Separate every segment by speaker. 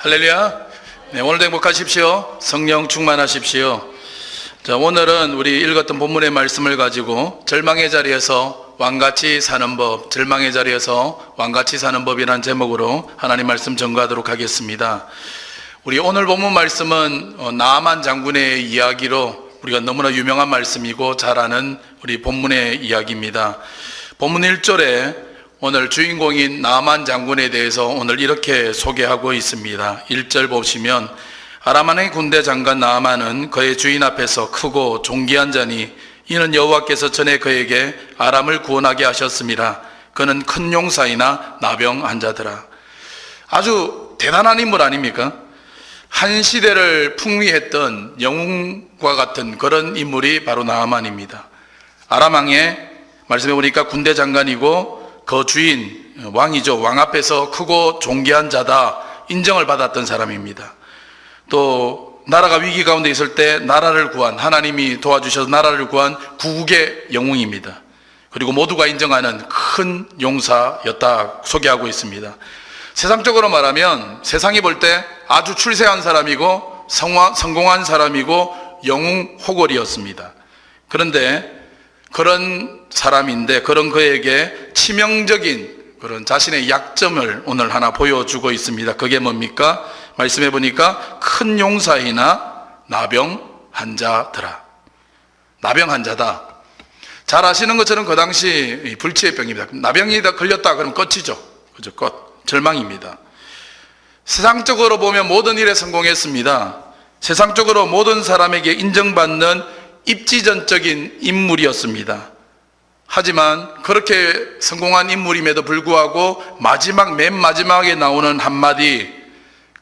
Speaker 1: 할렐루야. 네, 오늘도 행복하십시오. 성령 충만하십시오. 자, 오늘은 우리 읽었던 본문의 말씀을 가지고 절망의 자리에서 왕같이 사는 법, 절망의 자리에서 왕같이 사는 법이라는 제목으로 하나님 말씀 전가하도록 하겠습니다. 우리 오늘 본문 말씀은 나아만 장군의 이야기로 우리가 너무나 유명한 말씀이고 잘 아는 우리 본문의 이야기입니다. 본문 1절에 오늘 주인공인 나아만 장군에 대해서 오늘 이렇게 소개하고 있습니다. 1절 보시면 아람 왕의 군대 장관 나아만은 그의 주인 앞에서 크고 존귀한 자니 이는 여호와께서 전에 그에게 아람을 구원하게 하셨습니다. 그는 큰 용사이나 나병 환자더라. 아주 대단한 인물 아닙니까? 한 시대를 풍미했던 영웅과 같은 그런 인물이 바로 나아만입니다. 아람 왕의 말씀해 보니까 군대 장관이고 그 주인 왕이죠. 왕 앞에서 크고 존귀한 자다 인정을 받았던 사람입니다. 또 나라가 위기 가운데 있을 때 나라를 구한, 하나님이 도와주셔서 나라를 구한 구국의 영웅입니다. 그리고 모두가 인정하는 큰 용사였다 소개하고 있습니다. 세상적으로 말하면 세상이 볼 때 아주 출세한 사람이고 성공한 사람이고 영웅 호걸이었습니다. 그런데 그런 사람인데 그런 그에게 치명적인 그런 자신의 약점을 오늘 하나 보여주고 있습니다. 그게 뭡니까? 말씀해 보니까 큰 용사이나 나병 환자더라. 나병 환자다. 잘 아시는 것처럼 그 당시 불치의 병입니다. 나병이 걸렸다 그러면 끝이죠. 그죠? 끝. 절망입니다. 세상적으로 보면 모든 일에 성공했습니다. 세상적으로 모든 사람에게 인정받는 입지전적인 인물이었습니다. 하지만 그렇게 성공한 인물임에도 불구하고 맨 마지막에 나오는 한마디,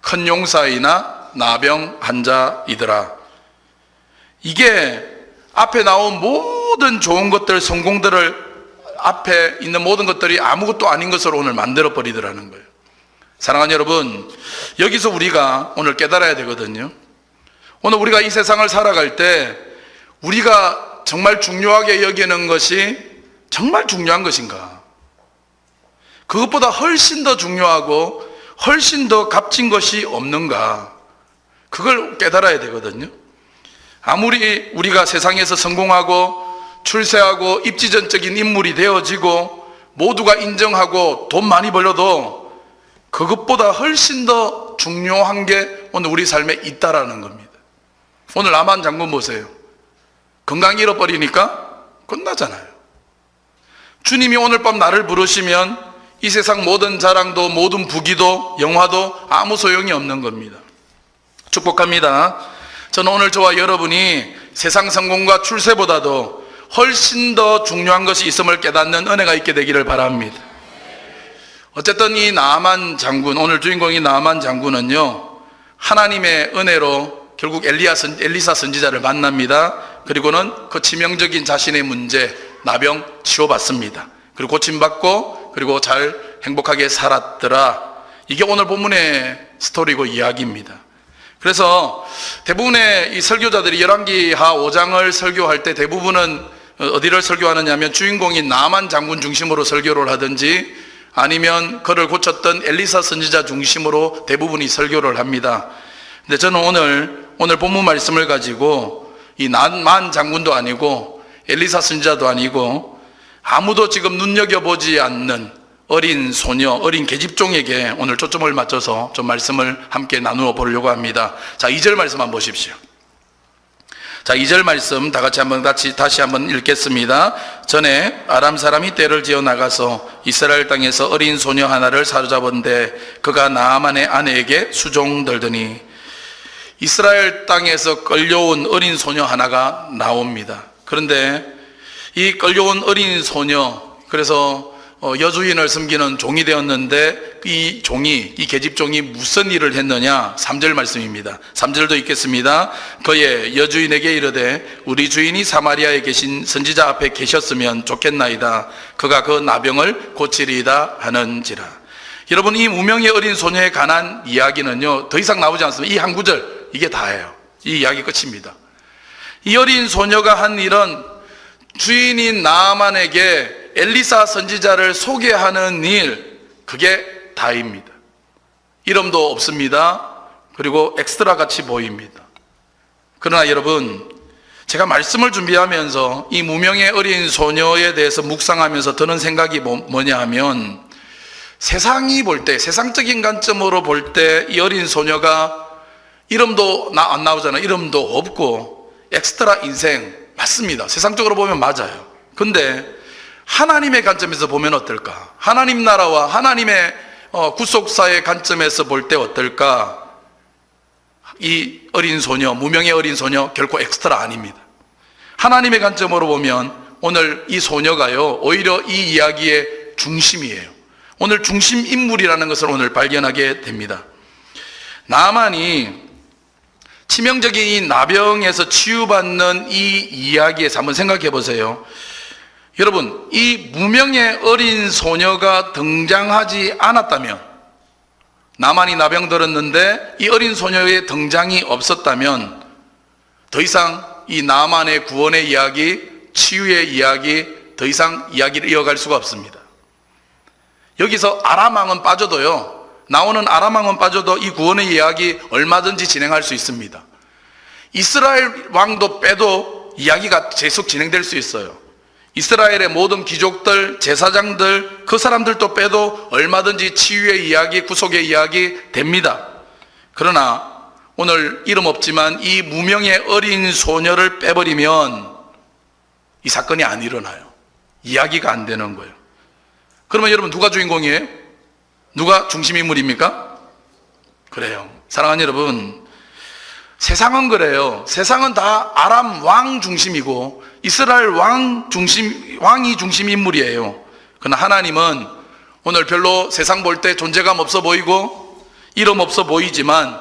Speaker 1: 큰 용사이나 나병 환자이더라. 이게 앞에 나온 모든 좋은 것들, 성공들을 앞에 있는 모든 것들이 아무것도 아닌 것으로 오늘 만들어 버리더라는 거예요. 사랑하는 여러분, 여기서 우리가 오늘 깨달아야 되거든요. 오늘 우리가 이 세상을 살아갈 때 우리가 정말 중요하게 여기는 것이 정말 중요한 것인가? 그것보다 훨씬 더 중요하고 훨씬 더 값진 것이 없는가? 그걸 깨달아야 되거든요. 아무리 우리가 세상에서 성공하고 출세하고 입지전적인 인물이 되어지고 모두가 인정하고 돈 많이 벌어도 그것보다 훨씬 더 중요한 게 오늘 우리 삶에 있다라는 겁니다. 오늘 나아만 장군 보세요. 건강 잃어버리니까 끝나잖아요. 주님이 오늘 밤 나를 부르시면 이 세상 모든 자랑도 모든 부귀도 영화도 아무 소용이 없는 겁니다. 축복합니다. 저는 오늘 저와 여러분이 세상 성공과 출세보다도 훨씬 더 중요한 것이 있음을 깨닫는 은혜가 있게 되기를 바랍니다. 어쨌든 이 나아만 장군, 오늘 주인공인 나아만 장군은요, 하나님의 은혜로 결국 엘리사 선지자를 만납니다. 그리고는 그 치명적인 자신의 문제, 나병 치료받습니다. 그리고 고침받고 그리고 잘 행복하게 살았더라. 이게 오늘 본문의 스토리고 이야기입니다. 그래서 대부분의 이 설교자들이 열왕기하 5장을 설교할 때 대부분은 어디를 설교하느냐 하면 주인공인 나아만 장군 중심으로 설교를 하든지 아니면 그를 고쳤던 엘리사 선지자 중심으로 대부분이 설교를 합니다. 근데 저는 오늘 본문 말씀을 가지고 이 나아만 장군도 아니고 엘리사 선지자도 아니고 아무도 지금 눈여겨보지 않는 어린 소녀, 어린 계집종에게 오늘 초점을 맞춰서 좀 말씀을 함께 나누어 보려고 합니다. 자, 2절 말씀 한번 보십시오. 자, 2절 말씀 다시 한번 읽겠습니다. 전에 아람 사람이 떼를 지어 나가서 이스라엘 땅에서 어린 소녀 하나를 사로잡은데 그가 나아만의 아내에게 수종들더니 이스라엘 땅에서 끌려온 어린 소녀 하나가 나옵니다. 그런데 이 끌려온 어린 소녀, 그래서 여주인을 섬기는 종이 되었는데 이 계집종이 무슨 일을 했느냐? 3절 말씀입니다. 3절도 읽겠습니다. 그의 여주인에게 이르되 우리 주인이 사마리아에 계신 선지자 앞에 계셨으면 좋겠나이다. 그가 그 나병을 고치리이다 하는지라. 여러분, 이 무명의 어린 소녀에 관한 이야기는요, 더 이상 나오지 않습니다. 이 한 구절, 이게 다예요. 이 이야기 끝입니다. 이 어린 소녀가 한 일은 주인인 나아만에게 엘리사 선지자를 소개하는 일, 그게 다입니다. 이름도 없습니다. 그리고 엑스트라 같이 보입니다. 그러나 여러분, 제가 말씀을 준비하면서 이 무명의 어린 소녀에 대해서 묵상하면서 드는 생각이 뭐냐 하면, 세상이 볼 때, 세상적인 관점으로 볼 때 이 어린 소녀가 이름도 안 나오잖아요. 이름도 없고 엑스트라 인생 맞습니다. 세상적으로 보면 맞아요. 근데 하나님의 관점에서 보면 어떨까? 하나님 나라와 하나님의 구속사의 관점에서 볼 때 어떨까? 이 어린 소녀, 무명의 어린 소녀 결코 엑스트라 아닙니다. 하나님의 관점으로 보면 오늘 이 소녀가요, 오히려 이 이야기의 중심이에요. 오늘 중심 인물이라는 것을 오늘 발견하게 됩니다. 나만이 치명적인 이 나병에서 치유받는 이 이야기에서 한번 생각해 보세요. 여러분, 이 무명의 어린 소녀가 등장하지 않았다면, 나만이 나병 들었는데 이 어린 소녀의 등장이 없었다면 더 이상 이 나만의 구원의 이야기, 치유의 이야기, 더 이상 이야기를 이어갈 수가 없습니다. 여기서 아람 왕은 빠져도요, 나오는 아람 왕은 빠져도 이 구원의 이야기 얼마든지 진행할 수 있습니다. 이스라엘 왕도 빼도 이야기가 계속 진행될 수 있어요. 이스라엘의 모든 귀족들, 제사장들, 그 사람들도 빼도 얼마든지 치유의 이야기, 구속의 이야기 됩니다. 그러나 오늘 이름 없지만 이 무명의 어린 소녀를 빼버리면 이 사건이 안 일어나요. 이야기가 안 되는 거예요. 그러면 여러분, 누가 주인공이에요? 누가 중심인물입니까? 그래요. 사랑하는 여러분, 세상은 그래요. 세상은 다 아람 왕 중심이고 이스라엘 왕이 중심 인물이에요. 그러나 하나님은 오늘 별로 세상 볼 때 존재감 없어 보이고 이름 없어 보이지만,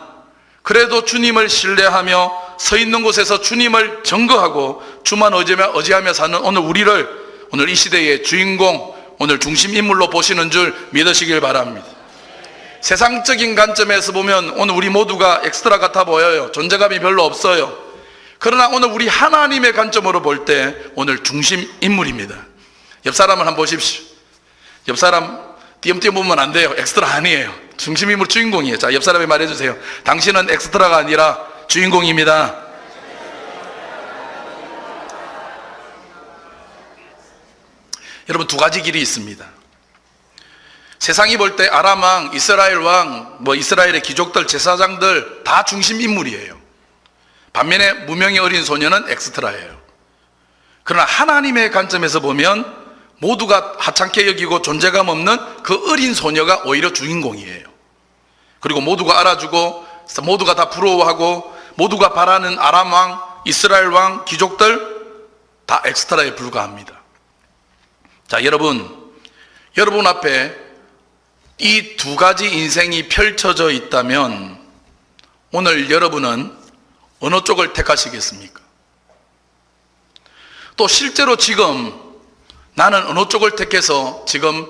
Speaker 1: 그래도 주님을 신뢰하며 서 있는 곳에서 주님을 증거하고 주만 의지하며 사는 오늘 우리를, 오늘 이 시대의 주인공, 오늘 중심 인물로 보시는 줄 믿으시길 바랍니다. 세상적인 관점에서 보면 오늘 우리 모두가 엑스트라 같아 보여요. 존재감이 별로 없어요. 그러나 오늘 우리 하나님의 관점으로 볼 때 오늘 중심 인물입니다. 옆 사람을 한번 보십시오. 옆 사람 띄엄띄엄 보면 안 돼요. 엑스트라 아니에요. 중심 인물 주인공이에요. 자, 옆 사람이 말해주세요. 당신은 엑스트라가 아니라 주인공입니다. 여러분, 두 가지 길이 있습니다. 세상이 볼 때 아람 왕, 이스라엘 왕, 이스라엘의 귀족들, 제사장들 다 중심 인물이에요. 반면에 무명의 어린 소녀는 엑스트라예요. 그러나 하나님의 관점에서 보면 모두가 하찮게 여기고 존재감 없는 그 어린 소녀가 오히려 주인공이에요. 그리고 모두가 알아주고 모두가 다 부러워하고 모두가 바라는 아람 왕, 이스라엘 왕, 귀족들 다 엑스트라에 불과합니다. 자, 여러분 앞에 이 두 가지 인생이 펼쳐져 있다면 오늘 여러분은 어느 쪽을 택하시겠습니까? 또 실제로 지금 나는 어느 쪽을 택해서 지금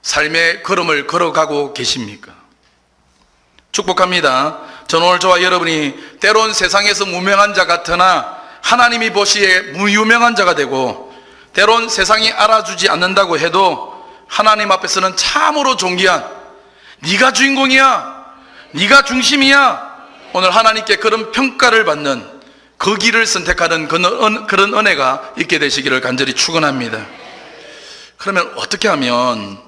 Speaker 1: 삶의 걸음을 걸어가고 계십니까? 축복합니다. 저는 오늘 저와 여러분이 때론 세상에서 무명한 자 같으나 하나님이 보시기에 무유명한 자가 되고, 때론 세상이 알아주지 않는다고 해도 하나님 앞에서는 참으로 존귀한, 네가 주인공이야, 네가 중심이야, 오늘 하나님께 그런 평가를 받는 그 길을 선택하는 그런 은혜가 있게 되시기를 간절히 축원합니다. 그러면 어떻게 하면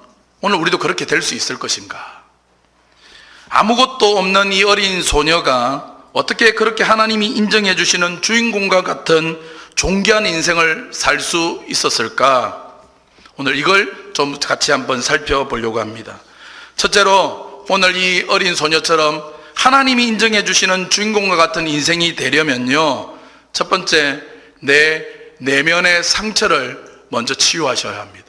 Speaker 1: 오늘 우리도 그렇게 될 수 있을 것인가? 아무것도 없는 이 어린 소녀가 어떻게 그렇게 하나님이 인정해 주시는 주인공과 같은 존귀한 인생을 살 수 있었을까? 오늘 이걸 좀 같이 한번 살펴보려고 합니다. 첫째로, 오늘 이 어린 소녀처럼 하나님이 인정해 주시는 주인공과 같은 인생이 되려면요, 첫 번째, 내 내면의 상처를 먼저 치유하셔야 합니다.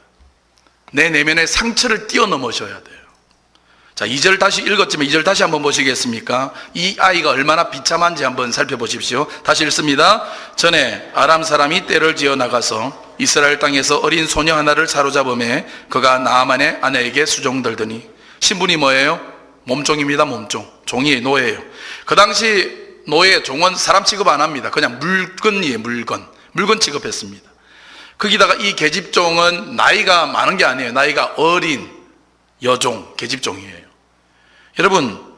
Speaker 1: 내 내면의 상처를 뛰어넘으셔야 돼요. 자, 2절 다시 읽었지만 2절 다시 한번 보시겠습니까? 이 아이가 얼마나 비참한지 한번 살펴보십시오. 다시 읽습니다. 전에 아람 사람이 떼를 지어 나가서 이스라엘 땅에서 어린 소녀 하나를 사로잡음에 그가 나아만의 아내에게 수종들더니, 신분이 뭐예요? 몸종입니다. 몸종. 종이에요. 노예예요. 그 당시 노예, 종은 사람 취급 안 합니다. 그냥 물건이에요. 물건 취급했습니다. 거기다가 이 계집종은 나이가 많은 게 아니에요. 나이가 어린 여종, 계집종이에요. 여러분,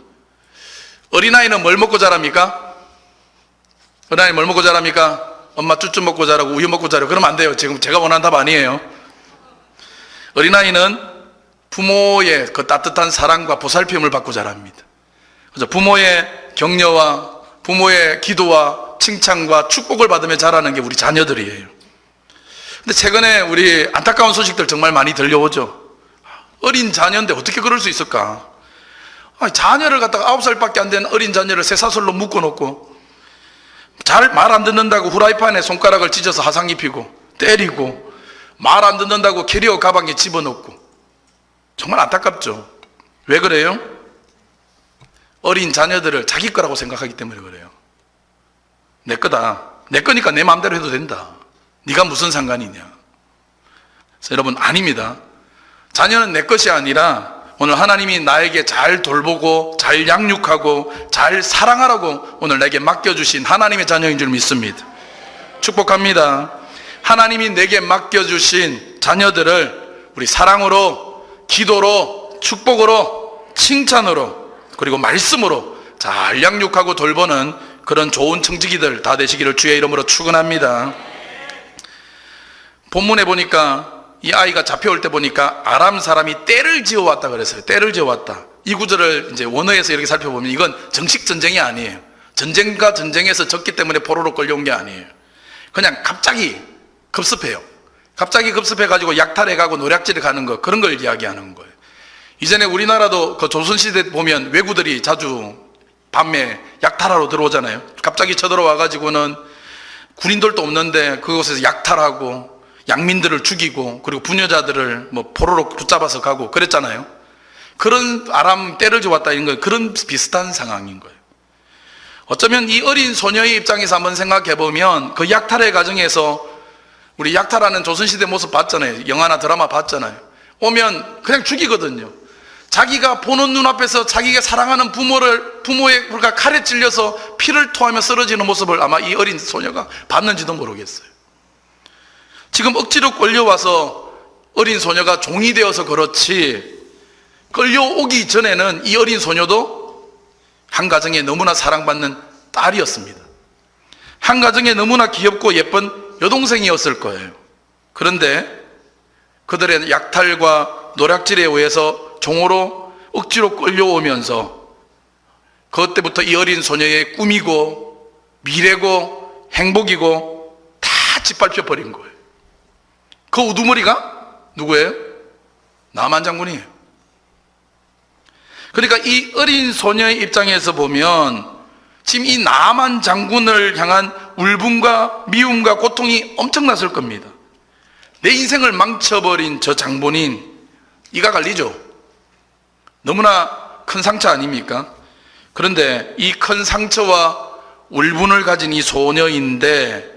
Speaker 1: 어린아이는 뭘 먹고 자랍니까? 어린아이 뭘 먹고 자랍니까? 엄마 쭈쭈 먹고 자라고 우유 먹고 자라고 그러면 안 돼요. 지금 제가 원하는 답 아니에요. 어린아이는 부모의 그 따뜻한 사랑과 보살핌을 받고 자랍니다. 그래서 부모의 격려와 부모의 기도와 칭찬과 축복을 받으며 자라는 게 우리 자녀들이에요. 근데 최근에 우리 안타까운 소식들 정말 많이 들려오죠. 어린 자녀인데 어떻게 그럴 수 있을까? 자녀를 갖다가 9살밖에 안 된 어린 자녀를 쇠사슬로 묶어놓고 잘 말 안 듣는다고 후라이팬에 손가락을 찢어서 화상 입히고 때리고 말 안 듣는다고 캐리어 가방에 집어넣고 정말 안타깝죠. 왜 그래요? 어린 자녀들을 자기 거라고 생각하기 때문에 그래요. 내 거다. 내 거니까 내 마음대로 해도 된다. 네가 무슨 상관이냐. 그래서 여러분 아닙니다. 자녀는 내 것이 아니라 오늘 하나님이 나에게 잘 돌보고 잘 양육하고 잘 사랑하라고 오늘 내게 맡겨주신 하나님의 자녀인 줄 믿습니다. 축복합니다. 하나님이 내게 맡겨주신 자녀들을 우리 사랑으로, 기도로, 축복으로, 칭찬으로 그리고 말씀으로 잘 양육하고 돌보는 그런 좋은 청지기들 다 되시기를 주의 이름으로 축원합니다. 본문에 보니까 이 아이가 잡혀올 때 보니까 아람 사람이 떼를 지어왔다 그랬어요. 떼를 지어왔다. 이 구절을 이제 원어에서 이렇게 살펴보면 이건 정식 전쟁이 아니에요. 전쟁과 전쟁에서 졌기 때문에 포로로 끌려온 게 아니에요. 그냥 갑자기 급습해요. 갑자기 급습해가지고 약탈해가고 노략질에 가는 거, 그런 걸 이야기하는 거예요. 이전에 우리나라도 그 조선시대 보면 왜구들이 자주 밤에 약탈하러 들어오잖아요. 갑자기 쳐들어와가지고는 군인들도 없는데 그곳에서 약탈하고 양민들을 죽이고 그리고 부녀자들을 뭐 포로로 붙잡아서 가고 그랬잖아요. 그런 아람 떼를 지었다 이런 거 그런 비슷한 상황인 거예요. 어쩌면 이 어린 소녀의 입장에서 한번 생각해 보면 그 약탈의 과정에서 우리 약탈하는 조선시대 모습 봤잖아요. 영화나 드라마 봤잖아요. 오면 그냥 죽이거든요. 자기가 보는 눈앞에서 자기가 사랑하는 부모의 칼에 찔려서 피를 토하며 쓰러지는 모습을 아마 이 어린 소녀가 봤는지도 모르겠어요. 지금 억지로 끌려와서 어린 소녀가 종이 되어서 그렇지 끌려오기 전에는 이 어린 소녀도 한 가정에 너무나 사랑받는 딸이었습니다. 한 가정에 너무나 귀엽고 예쁜 여동생이었을 거예요. 그런데 그들의 약탈과 노략질에 의해서 종으로 억지로 끌려오면서 그때부터 이 어린 소녀의 꿈이고 미래고 행복이고 다 짓밟혀 버린 거예요. 그 우두머리가 누구예요? 나만 장군이에요. 그러니까 이 어린 소녀의 입장에서 보면 지금 이 나만 장군을 향한 울분과 미움과 고통이 엄청났을 겁니다. 내 인생을 망쳐버린 저 장본인 이가 갈리죠. 너무나 큰 상처 아닙니까? 그런데 이 큰 상처와 울분을 가진 이 소녀인데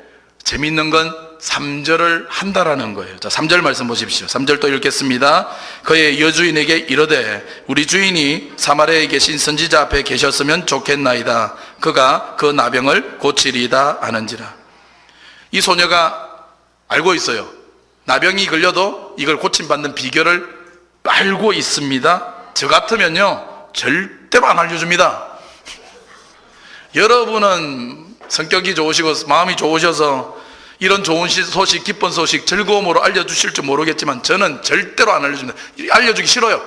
Speaker 1: 재밌는 건 3절을 한다라는 거예요. 자, 3절 말씀 보십시오. 3절 또 읽겠습니다. 그의 여주인에게 이르되 우리 주인이 사마리아에 계신 선지자 앞에 계셨으면 좋겠나이다. 그가 그 나병을 고치리다 하는지라. 이 소녀가 알고 있어요. 나병이 걸려도 이걸 고침받는 비결을 알고 있습니다. 저 같으면요 절대로 안 알려줍니다. 여러분은 성격이 좋으시고 마음이 좋으셔서 이런 좋은 소식, 기쁜 소식, 즐거움으로 알려주실 줄 모르겠지만 저는 절대로 안 알려줍니다. 알려주기 싫어요.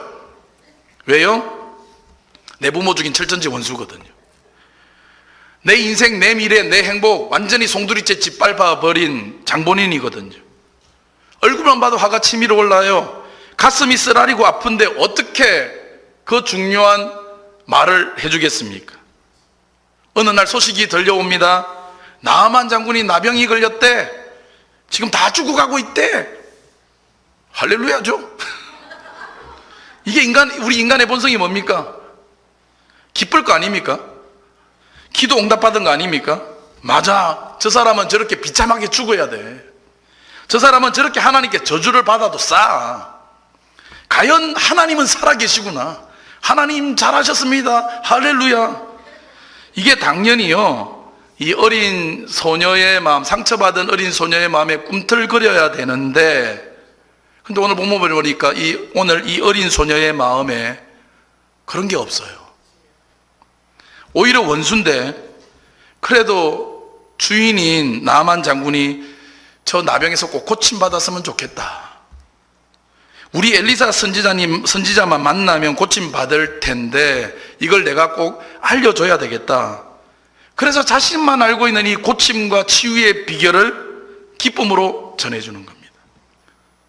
Speaker 1: 왜요? 내 부모 죽인 철전지 원수거든요. 내 인생, 내 미래, 내 행복 완전히 송두리째 짓밟아 버린 장본인이거든요. 얼굴만 봐도 화가 치밀어 올라요. 가슴이 쓰라리고 아픈데 어떻게 그 중요한 말을 해주겠습니까? 어느 날 소식이 들려옵니다. 나만 장군이 나병이 걸렸대. 지금 다 죽어가고 있대. 할렐루야죠. 이게 우리 인간의 본성이 뭡니까? 기쁠 거 아닙니까? 기도 응답받은 거 아닙니까? 맞아. 저 사람은 저렇게 비참하게 죽어야 돼. 저 사람은 저렇게 하나님께 저주를 받아도 싸. 과연 하나님은 살아계시구나. 하나님 잘하셨습니다. 할렐루야. 이게 당연히요. 이 어린 소녀의 마음, 상처받은 어린 소녀의 마음에 꿈틀거려야 되는데, 근데 오늘 본문을 보니까 오늘 이 어린 소녀의 마음에 그런 게 없어요. 오히려 원수인데 그래도 주인인 나만 장군이 저 나병에서 꼭 고침받았으면 좋겠다. 우리 엘리사 선지자만 만나면 고침받을 텐데 이걸 내가 꼭 알려줘야 되겠다. 그래서 자신만 알고 있는 이 고침과 치유의 비결을 기쁨으로 전해주는 겁니다.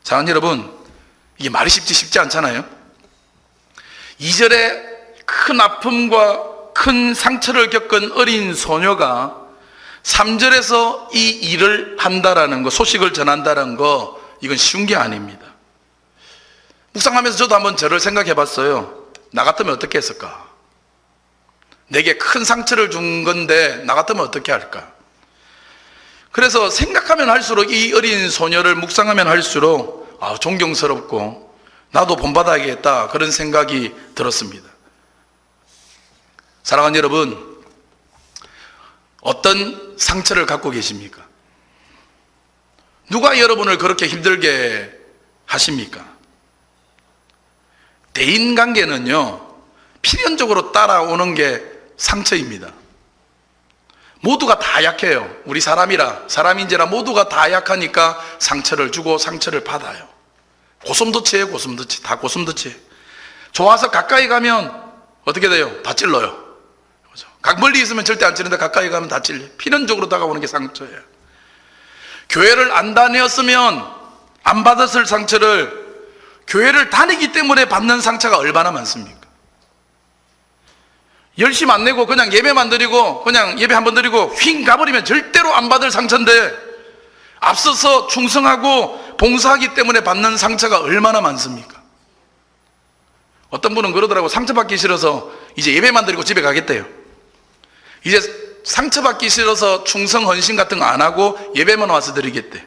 Speaker 1: 사랑하는 여러분, 이게 말이 쉽지 않잖아요. 2절에 큰 아픔과 큰 상처를 겪은 어린 소녀가 3절에서 이 일을 한다라는 거, 소식을 전한다는 거, 이건 쉬운 게 아닙니다. 묵상하면서 저도 한번 저를 생각해 봤어요. 나 같으면 어떻게 했을까? 내게 큰 상처를 준 건데 나 같으면 어떻게 할까? 그래서 생각하면 할수록 이 어린 소녀를 묵상하면 할수록 존경스럽고 나도 본받아야겠다, 그런 생각이 들었습니다. 사랑하는 여러분, 어떤 상처를 갖고 계십니까? 누가 여러분을 그렇게 힘들게 하십니까? 대인관계는요, 필연적으로 따라오는 게 상처입니다. 모두가 다 약해요. 우리 사람인지라 모두가 다 약하니까 상처를 주고 상처를 받아요. 고슴도치예요, 고슴도치. 다 고슴도치. 좋아서 가까이 가면 어떻게 돼요? 다 찔러요. 멀리 있으면 절대 안 찌는데 가까이 가면 다 찔려요. 필연적으로 다가오는 게 상처예요. 교회를 안 다녔으면 안 받았을 상처를 교회를 다니기 때문에 받는 상처가 얼마나 많습니까? 열심 안 내고 그냥 예배만 드리고 그냥 예배 한번 드리고 휙 가버리면 절대로 안 받을 상처인데 앞서서 충성하고 봉사하기 때문에 받는 상처가 얼마나 많습니까? 어떤 분은 그러더라고. 상처받기 싫어서 이제 예배만 드리고 집에 가겠대요. 이제 상처받기 싫어서 충성 헌신 같은 거 안 하고 예배만 와서 드리겠대.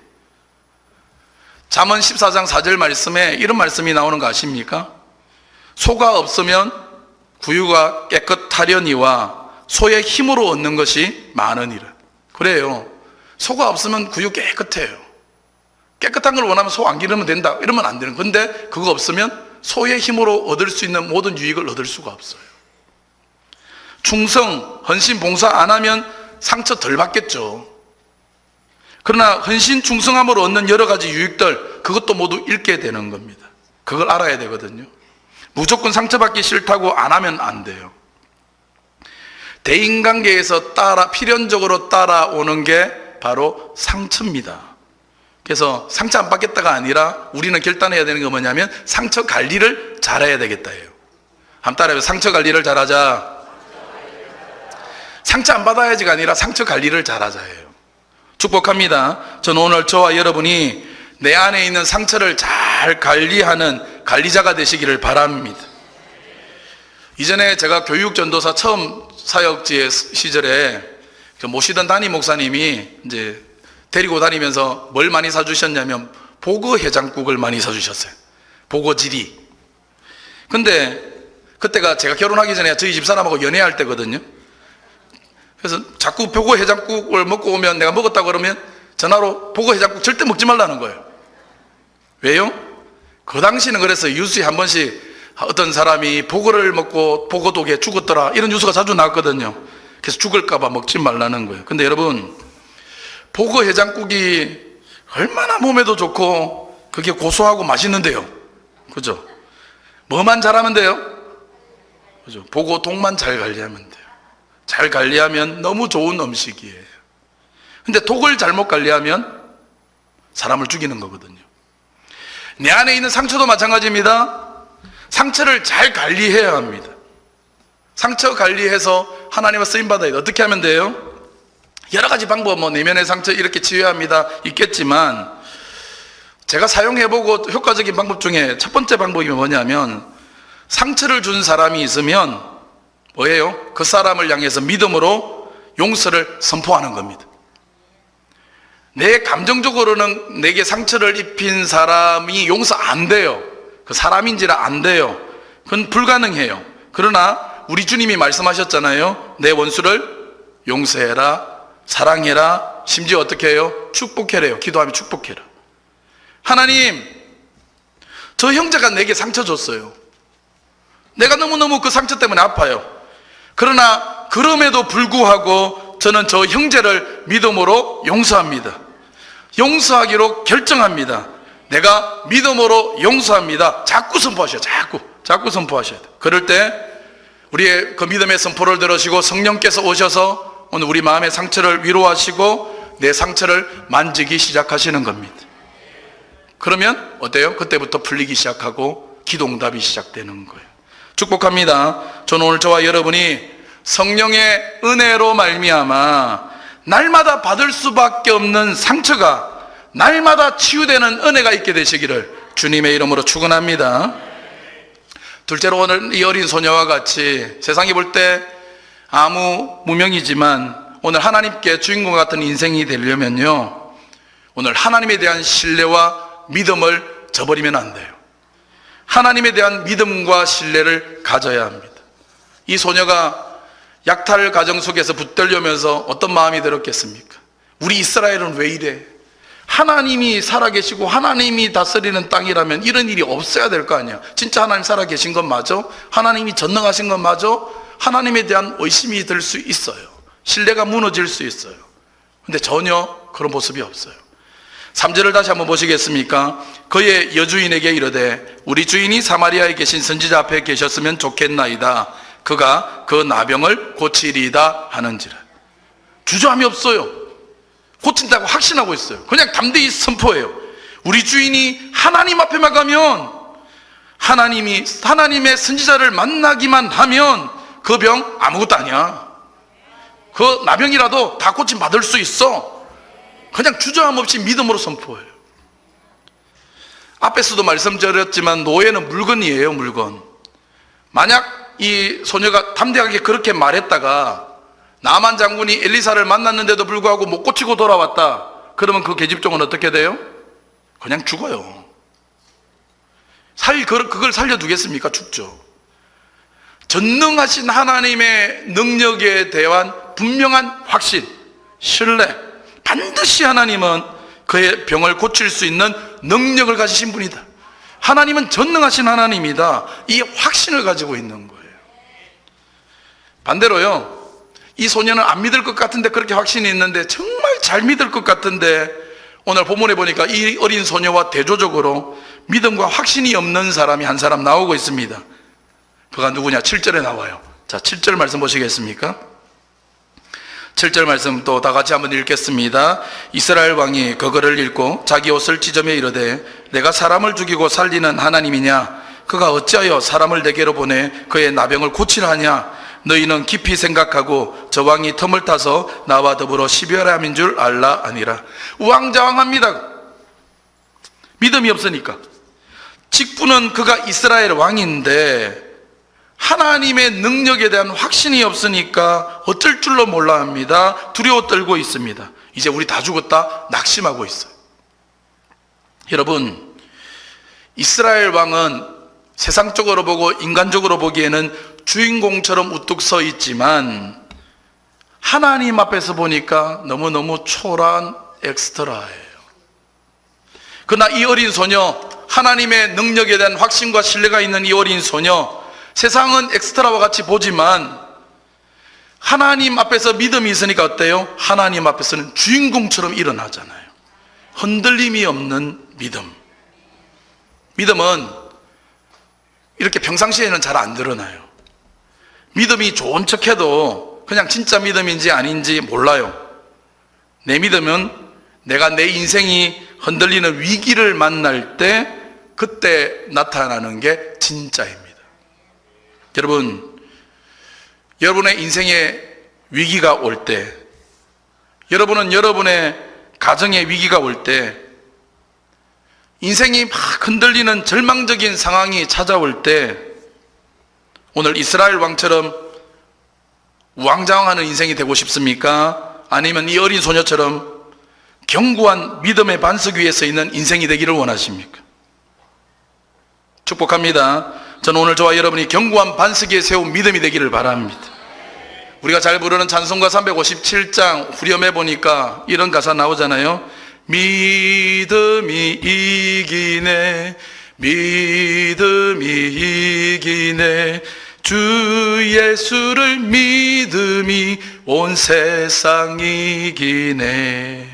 Speaker 1: 잠언 14장 4절 말씀에 이런 말씀이 나오는 거 아십니까? 소가 없으면 구유가 깨끗하려니와 소의 힘으로 얻는 것이 많으니라. 그래요. 소가 없으면 구유 깨끗해요. 깨끗한 걸 원하면 소 안 기르면 된다, 이러면 안 되는 건데 그거 없으면 소의 힘으로 얻을 수 있는 모든 유익을 얻을 수가 없어요. 충성, 헌신, 봉사 안 하면 상처 덜 받겠죠. 그러나 헌신, 충성함으로 얻는 여러 가지 유익들, 그것도 모두 잃게 되는 겁니다. 그걸 알아야 되거든요. 무조건 상처받기 싫다고 안 하면 안 돼요. 대인관계에서 필연적으로 따라오는 게 바로 상처입니다. 그래서 상처 안 받겠다가 아니라 우리는 결단해야 되는 게 뭐냐면 상처 관리를 잘해야 되겠다예요. 한번 따라해요. 상처 관리를 잘하자. 상처 안 받아야지가 아니라 상처 관리를 잘하자예요. 축복합니다. 저는 오늘 저와 여러분이 내 안에 있는 상처를 잘 관리하는 관리자가 되시기를 바랍니다. 이전에 제가 교육전도사 처음 사역지의 시절에 모시던 담임 목사님이 이제 데리고 다니면서 뭘 많이 사주셨냐면 보거 해장국을 많이 사주셨어요. 보거지리. 근데 그때가 제가 결혼하기 전에 저희 집사람하고 연애할 때거든요. 그래서 자꾸 보거 해장국을 먹고 오면 내가 먹었다고 그러면 전화로 보거 해장국 절대 먹지 말라는 거예요. 왜요? 그 당시는 그래서 뉴스에 한 번씩 어떤 사람이 보거를 먹고 보거독에 죽었더라, 이런 뉴스가 자주 나왔거든요. 그래서 죽을까봐 먹지 말라는 거예요. 근데 여러분, 보거 해장국이 얼마나 몸에도 좋고 그게 고소하고 맛있는데요. 그죠? 뭐만 잘하면 돼요? 그죠? 보거독만 잘 관리하면 돼요. 잘 관리하면 너무 좋은 음식이에요. 근데 독을 잘못 관리하면 사람을 죽이는 거거든요. 내 안에 있는 상처도 마찬가지입니다. 상처를 잘 관리해야 합니다. 상처 관리해서 하나님의 쓰임받아야 돼요. 어떻게 하면 돼요? 여러 가지 방법, 내면의 상처 이렇게 치유해야 합니다 있겠지만, 제가 사용해보고 효과적인 방법 중에 첫 번째 방법이 뭐냐면, 상처를 준 사람이 있으면 뭐예요? 그 사람을 향해서 믿음으로 용서를 선포하는 겁니다. 내 감정적으로는 내게 상처를 입힌 사람이 용서 안 돼요. 그 사람인지라 안 돼요. 그건 불가능해요. 그러나 우리 주님이 말씀하셨잖아요. 내 원수를 용서해라, 사랑해라, 심지어 어떻게 해요? 축복해래요. 기도하면 축복해라. 하나님, 저 형제가 내게 상처 줬어요. 내가 너무너무 그 상처 때문에 아파요. 그러나 그럼에도 불구하고 저는 저 형제를 믿음으로 용서합니다. 용서하기로 결정합니다. 내가 믿음으로 용서합니다. 자꾸 선포하셔야 돼요. 자꾸 선포하셔야 돼요. 그럴 때 우리의 그 믿음의 선포를 들으시고 성령께서 오셔서 오늘 우리 마음의 상처를 위로하시고 내 상처를 만지기 시작하시는 겁니다. 그러면 어때요? 그때부터 풀리기 시작하고 기도응답이 시작되는 거예요. 축복합니다. 저는 오늘 저와 여러분이 성령의 은혜로 말미암아 날마다 받을 수밖에 없는 상처가 날마다 치유되는 은혜가 있게 되시기를 주님의 이름으로 축원합니다. 둘째로 오늘 이 어린 소녀와 같이 세상이 볼 때 아무 무명이지만 오늘 하나님께 주인공 같은 인생이 되려면요, 오늘 하나님에 대한 신뢰와 믿음을 저버리면 안 돼요. 하나님에 대한 믿음과 신뢰를 가져야 합니다. 이 소녀가 약탈 가정 속에서 붙들려면서 어떤 마음이 들었겠습니까? 우리 이스라엘은 왜 이래? 하나님이 살아계시고 하나님이 다스리는 땅이라면 이런 일이 없어야 될 거 아니야. 진짜 하나님 살아계신 건 맞아? 하나님이 전능하신 건 맞아? 하나님에 대한 의심이 들 수 있어요. 신뢰가 무너질 수 있어요. 근데 전혀 그런 모습이 없어요. 3절을 다시 한번 보시겠습니까? 그의 여주인에게 이르되 우리 주인이 사마리아에 계신 선지자 앞에 계셨으면 좋겠나이다. 그가 그 나병을 고치리이다 하는지라. 주저함이 없어요. 고친다고 확신하고 있어요. 그냥 담대히 선포해요. 우리 주인이 하나님 앞에만 가면, 하나님의 선지자를 만나기만 하면 그 병 아무것도 아니야. 그 나병이라도 다 고침 받을 수 있어. 그냥 주저함 없이 믿음으로 선포해요. 앞에서도 말씀드렸지만 노예는 물건이에요, 물건. 만약 이 소녀가 담대하게 그렇게 말했다가 나만 장군이 엘리사를 만났는데도 불구하고 못 고치고 돌아왔다, 그러면 그 계집종은 어떻게 돼요? 그냥 죽어요. 그걸 살려두겠습니까? 죽죠. 전능하신 하나님의 능력에 대한 분명한 확신, 신뢰, 반드시 하나님은 그의 병을 고칠 수 있는 능력을 가지신 분이다. 하나님은 전능하신 하나님이다. 이 확신을 가지고 있는 거예요. 반대로요, 이 소녀는 안 믿을 것 같은데 그렇게 확신이 있는데 정말 잘 믿을 것 같은데 오늘 본문에 보니까 이 어린 소녀와 대조적으로 믿음과 확신이 없는 사람이 한 사람 나오고 있습니다. 그가 누구냐? 7절에 나와요. 자, 7절 말씀 보시겠습니까? 7절 말씀 또 다 같이 한번 읽겠습니다. 이스라엘 왕이 그거를 읽고 자기 옷을 찢으며 이르되 내가 사람을 죽이고 살리는 하나님이냐? 그가 어찌하여 사람을 내게로 보내 그의 나병을 고치라 하냐? 너희는 깊이 생각하고 저 왕이 틈을 타서 나와 더불어 시비하람인 줄 알라 아니라. 우왕좌왕합니다. 믿음이 없으니까. 직분은 그가 이스라엘 왕인데 하나님의 능력에 대한 확신이 없으니까 어쩔 줄로 몰라 합니다. 두려워 떨고 있습니다. 이제 우리 다 죽었다 낙심하고 있어요. 여러분, 이스라엘 왕은 세상적으로 보고 인간적으로 보기에는 주인공처럼 우뚝 서 있지만 하나님 앞에서 보니까 너무너무 초라한 엑스트라예요. 그러나 이 어린 소녀, 하나님의 능력에 대한 확신과 신뢰가 있는 이 어린 소녀, 세상은 엑스트라와 같이 보지만 하나님 앞에서 믿음이 있으니까 어때요? 하나님 앞에서는 주인공처럼 일어나잖아요. 흔들림이 없는 믿음. 믿음은 이렇게 평상시에는 잘 안 드러나요. 믿음이 좋은 척해도 그냥 진짜 믿음인지 아닌지 몰라요. 내 믿음은 내가 내 인생이 흔들리는 위기를 만날 때 그때 나타나는 게 진짜입니다. 여러분, 여러분의 인생에 위기가 올 때, 여러분은 여러분의 가정에 위기가 올 때, 인생이 막 흔들리는 절망적인 상황이 찾아올 때, 오늘 이스라엘 왕처럼 우왕좌왕하는 인생이 되고 싶습니까? 아니면 이 어린 소녀처럼 견고한 믿음의 반석 위에 서 있는 인생이 되기를 원하십니까? 축복합니다. 저는 오늘 저와 여러분이 견고한 반석 위에 세운 믿음이 되기를 바랍니다. 우리가 잘 부르는 찬송가 357장 후렴에 보니까 이런 가사 나오잖아요. 믿음이 이기네, 믿음이 이기네, 주 예수를 믿음이 온 세상 이기네.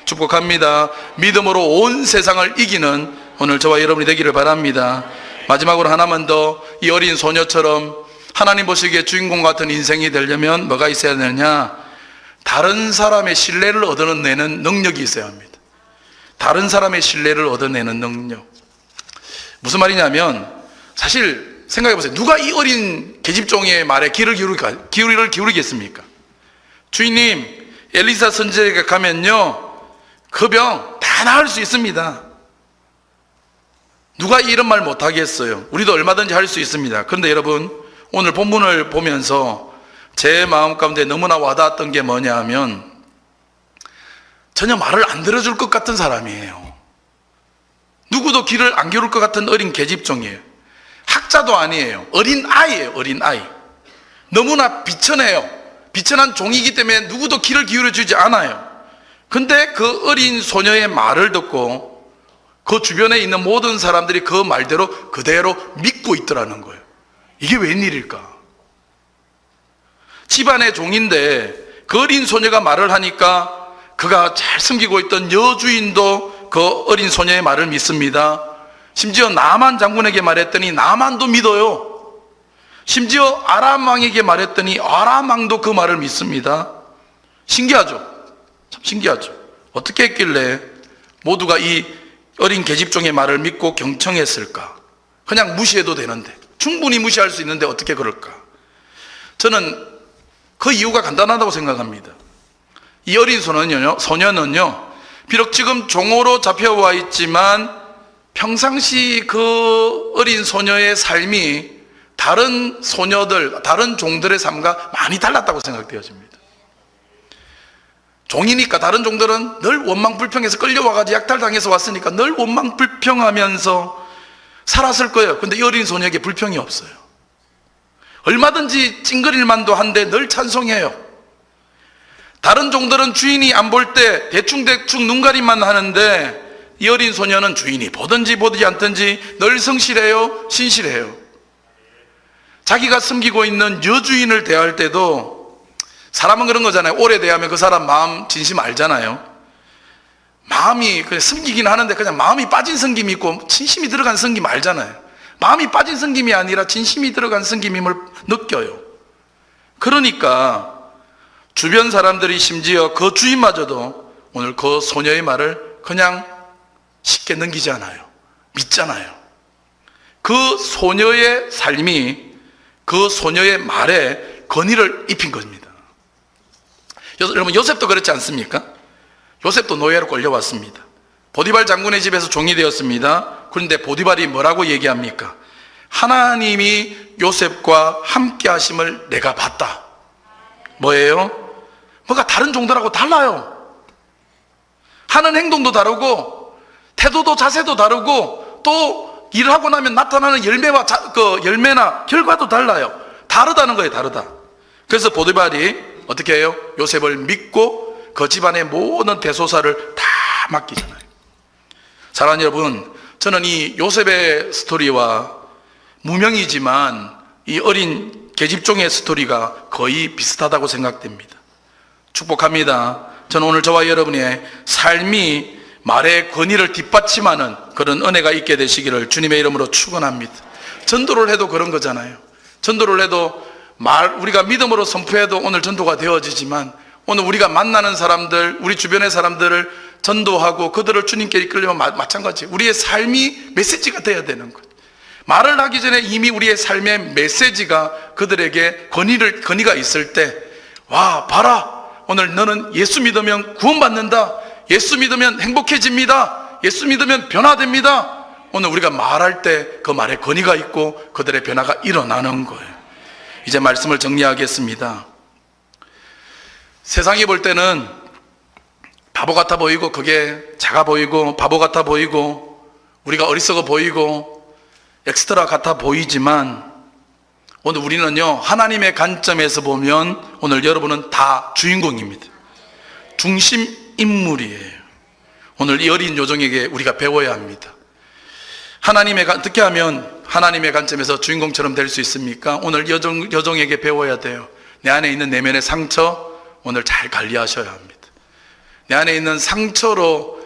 Speaker 1: 축복합니다. 믿음으로 온 세상을 이기는 오늘 저와 여러분이 되기를 바랍니다. 마지막으로 하나만 더, 이 어린 소녀처럼 하나님 보시기에 주인공 같은 인생이 되려면 뭐가 있어야 되느냐? 다른 사람의 신뢰를 얻어내는 능력이 있어야 합니다. 다른 사람의 신뢰를 얻어내는 능력. 무슨 말이냐면, 사실 생각해 보세요. 누가 이 어린 계집종의 말에 귀를 기울이겠습니까? 주인님, 엘리사 선지자에게 가면요, 그 병 다 나을 수 있습니다. 누가 이런 말 못하겠어요? 우리도 얼마든지 할 수 있습니다. 그런데 여러분, 오늘 본문을 보면서 제 마음 가운데 너무나 와닿았던 게 뭐냐 하면, 전혀 말을 안 들어줄 것 같은 사람이에요. 누구도 귀를 안 기울일 것 같은 어린 계집종이에요. 학자도 아니에요. 어린 아이예요. 어린 아이. 너무나 비천해요. 비천한 종이기 때문에 누구도 귀를 기울여 주지 않아요. 근데 그 어린 소녀의 말을 듣고 그 주변에 있는 모든 사람들이 그 말대로 그대로 믿고 있더라는 거예요. 이게 웬일일까? 집안의 종인데 그 어린 소녀가 말을 하니까 그가 잘 섬기고 있던 여주인도 그 어린 소녀의 말을 믿습니다. 심지어 나만 장군에게 말했더니 나만도 믿어요. 심지어 아람 왕에게 말했더니 아람 왕도 그 말을 믿습니다. 신기하죠? 참 신기하죠? 어떻게 했길래 모두가 이 어린 계집종의 말을 믿고 경청했을까? 그냥 무시해도 되는데, 충분히 무시할 수 있는데 어떻게 그럴까? 저는 그 이유가 간단하다고 생각합니다. 이 어린 소녀는요, 비록 지금 종으로 잡혀와 있지만 평상시 그 어린 소녀의 삶이 다른 소녀들, 다른 종들의 삶과 많이 달랐다고 생각되어집니다. 종이니까 다른 종들은 늘 원망불평해서 끌려와가지고 약탈당해서 왔으니까 늘 원망불평하면서 살았을 거예요. 근데 이 어린 소녀에게 불평이 없어요. 얼마든지 찡그릴만도 한데 늘 찬송해요. 다른 종들은 주인이 안 볼 때 대충대충 눈가림만 하는데 이 어린 소녀는 주인이 보든지 보지 않든지 늘 성실해요, 신실해요. 자기가 섬기고 있는 여주인을 대할 때도, 사람은 그런 거잖아요. 오래 대하면 그 사람 마음 진심 알잖아요. 마음이 그냥 섬기긴 하는데 그냥 마음이 빠진 섬김이 있고 진심이 들어간 섬김 알잖아요. 마음이 빠진 섬김이 아니라 진심이 들어간 섬김임을 느껴요. 그러니까 주변 사람들이 심지어 그 주인마저도 오늘 그 소녀의 말을 그냥 쉽게 넘기지 않아요. 믿잖아요. 그 소녀의 삶이 그 소녀의 말에 권위를 입힌 겁니다. 여러분, 요셉도 그렇지 않습니까? 요셉도 노예로 끌려왔습니다. 보디발 장군의 집에서 종이 되었습니다. 그런데 보디발이 뭐라고 얘기합니까? 하나님이 요셉과 함께 하심을 내가 봤다. 뭐예요? 뭐가 다른 종들하고 달라요. 하는 행동도 다르고 태도도 자세도 다르고 또 일을 하고 나면 나타나는 열매나 결과도 달라요. 다르다는 거예요. 다르다. 그래서 보디발이 어떻게 해요? 요셉을 믿고 그 집안의 모든 대소사를 다 맡기잖아요. 사랑하는 여러분, 저는 이 요셉의 스토리와 무명이지만 이 어린 계집종의 스토리가 거의 비슷하다고 생각됩니다. 축복합니다. 저는 오늘 저와 여러분의 삶이 말의 권위를 뒷받침하는 그런 은혜가 있게 되시기를 주님의 이름으로 축원합니다. 전도를 해도 그런 거잖아요. 전도를 해도 우리가 믿음으로 선포해도 오늘 전도가 되어지지만, 오늘 우리가 만나는 사람들, 우리 주변의 사람들을 전도하고 그들을 주님께 이끌려면 마찬가지. 우리의 삶이 메시지가 되어야 되는 것. 말을 하기 전에 이미 우리의 삶의 메시지가 그들에게 권위가 있을 때, 와, 봐라. 오늘 너는 예수 믿으면 구원받는다. 예수 믿으면 행복해집니다. 예수 믿으면 변화됩니다. 오늘 우리가 말할 때 그 말에 권위가 있고 그들의 변화가 일어나는 거예요. 이제 말씀을 정리하겠습니다. 세상이 볼 때는 바보 같아 보이고, 그게 작아 보이고, 바보 같아 보이고, 우리가 어리석어 보이고, 엑스트라 같아 보이지만, 오늘 우리는요, 하나님의 관점에서 보면 오늘 여러분은 다 주인공입니다. 중심 인물이에요. 오늘 이 어린 요정에게 우리가 배워야 합니다. 어떻게 하면 하나님의 관점에서 주인공처럼 될 수 있습니까? 오늘 여종에게 배워야 돼요. 내 안에 있는 내면의 상처 오늘 잘 관리하셔야 합니다. 내 안에 있는 상처로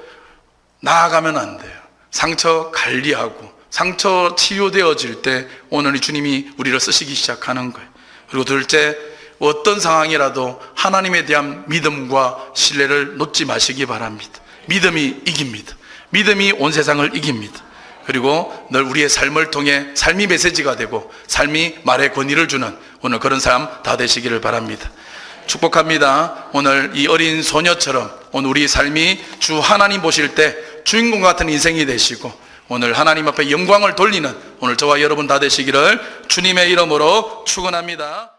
Speaker 1: 나아가면 안 돼요. 상처 관리하고 상처 치유되어질 때 오늘 주님이 우리를 쓰시기 시작하는 거예요. 그리고 둘째, 어떤 상황이라도 하나님에 대한 믿음과 신뢰를 놓지 마시기 바랍니다. 믿음이 이깁니다. 믿음이 온 세상을 이깁니다. 그리고 늘 우리의 삶을 통해 삶이 메시지가 되고 삶이 말의 권위를 주는 오늘 그런 삶 다 되시기를 바랍니다. 축복합니다. 오늘 이 어린 소녀처럼 오늘 우리 삶이 주 하나님 보실 때 주인공 같은 인생이 되시고 오늘 하나님 앞에 영광을 돌리는 오늘 저와 여러분 다 되시기를 주님의 이름으로 축원합니다.